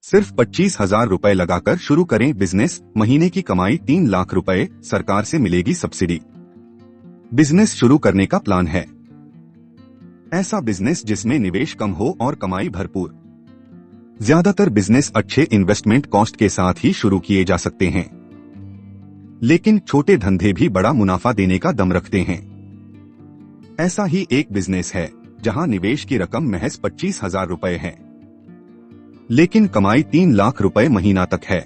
सिर्फ 25,000 रुपए लगाकर शुरू करें बिजनेस, महीने की कमाई 3 लाख रुपए, सरकार से मिलेगी सब्सिडी। बिजनेस शुरू करने का प्लान है ऐसा बिजनेस जिसमें निवेश कम हो और कमाई भरपूर। ज्यादातर बिजनेस अच्छे इन्वेस्टमेंट कॉस्ट के साथ ही शुरू किए जा सकते हैं, लेकिन छोटे धंधे भी बड़ा मुनाफा देने का दम रखते हैं। ऐसा ही एक बिजनेस है जहां निवेश की रकम महज 25,000 रुपए है, लेकिन कमाई 3 लाख रुपए महीना तक है।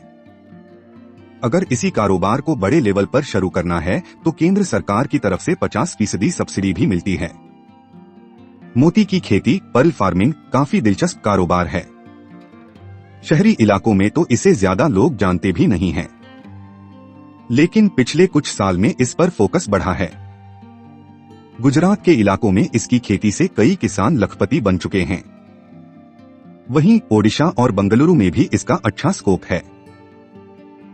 अगर इसी कारोबार को बड़े लेवल पर शुरू करना है तो केंद्र सरकार की तरफ से 50% सब्सिडी भी मिलती है। मोती की खेती, पर्ल फार्मिंग काफी दिलचस्प कारोबार है। शहरी इलाकों में तो इसे ज्यादा लोग जानते भी नहीं हैं, लेकिन पिछले कुछ साल में इस पर फोकस बढ़ा है। गुजरात के इलाकों में इसकी खेती से कई किसान लखपति बन चुके हैं। वहीं ओडिशा और बंगलुरु में भी इसका अच्छा स्कोप है।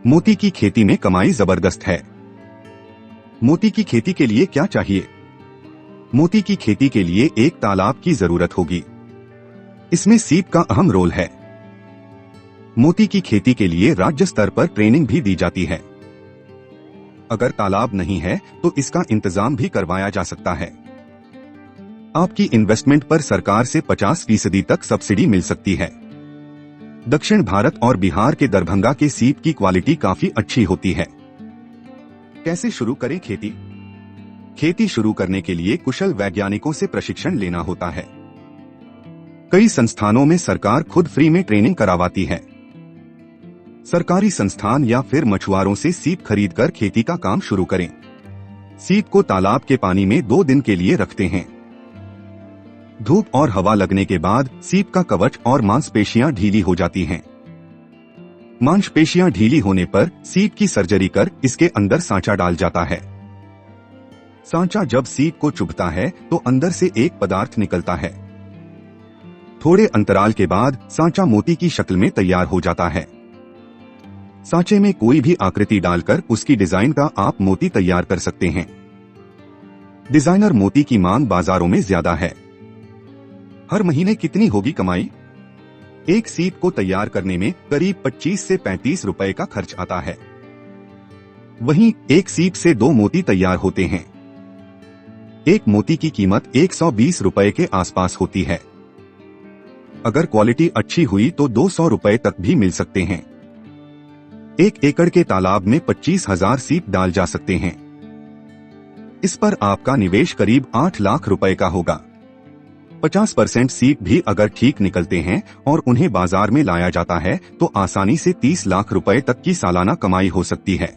मोती की खेती में कमाई जबरदस्त है। मोती की खेती के लिए क्या चाहिए? मोती की खेती के लिए एक तालाब की जरूरत होगी। इसमें सीप का अहम रोल है। मोती की खेती के लिए राज्य स्तर पर ट्रेनिंग भी दी जाती है। अगर तालाब नहीं है तो इसका इंतजाम भी करवाया जा सकता है। आपकी इन्वेस्टमेंट पर सरकार से 50% तक सब्सिडी मिल सकती है। दक्षिण भारत और बिहार के दरभंगा के सीप की क्वालिटी काफी अच्छी होती है। कैसे शुरू करें खेती? खेती शुरू करने के लिए कुशल वैज्ञानिकों से प्रशिक्षण लेना होता है। कई संस्थानों में सरकार खुद फ्री में ट्रेनिंग करवाती है। सरकारी संस्थान या फिर मछुआरों से सीप खरीदकर खेती का काम शुरू करें। सीप को तालाब के पानी में 2 दिन के लिए रखते हैं। धूप और हवा लगने के बाद सीप का कवच और मांसपेशियां ढीली हो जाती हैं। मांसपेशियां ढीली होने पर सीप की सर्जरी कर इसके अंदर सांचा डाल जाता है। सांचा जब सीप को चुभता है तो अंदर से एक पदार्थ निकलता है। थोड़े अंतराल के बाद सांचा मोती की शक्ल में तैयार हो जाता है। सांचे में कोई भी आकृति डालकर उसकी डिजाइन का आप मोती तैयार कर सकते हैं। डिजाइनर मोती की मांग बाजारों में ज्यादा है। हर महीने कितनी होगी कमाई? एक सीप को तैयार करने में करीब 25 से 35 रुपए का खर्च आता है। वहीं एक सीप से 2 मोती तैयार होते हैं। एक मोती की कीमत 120 रुपए के आसपास होती है। अगर क्वालिटी अच्छी हुई तो 200 रुपए तक भी मिल सकते हैं। 1 एकड़ के तालाब में 25,000 सीप डाल जा सकते हैं। इस पर आपका निवेश करीब 8 लाख रुपए का होगा। 50% सीप भी अगर ठीक निकलते हैं और उन्हें बाजार में लाया जाता है तो आसानी से 30 लाख रुपए तक की सालाना कमाई हो सकती है।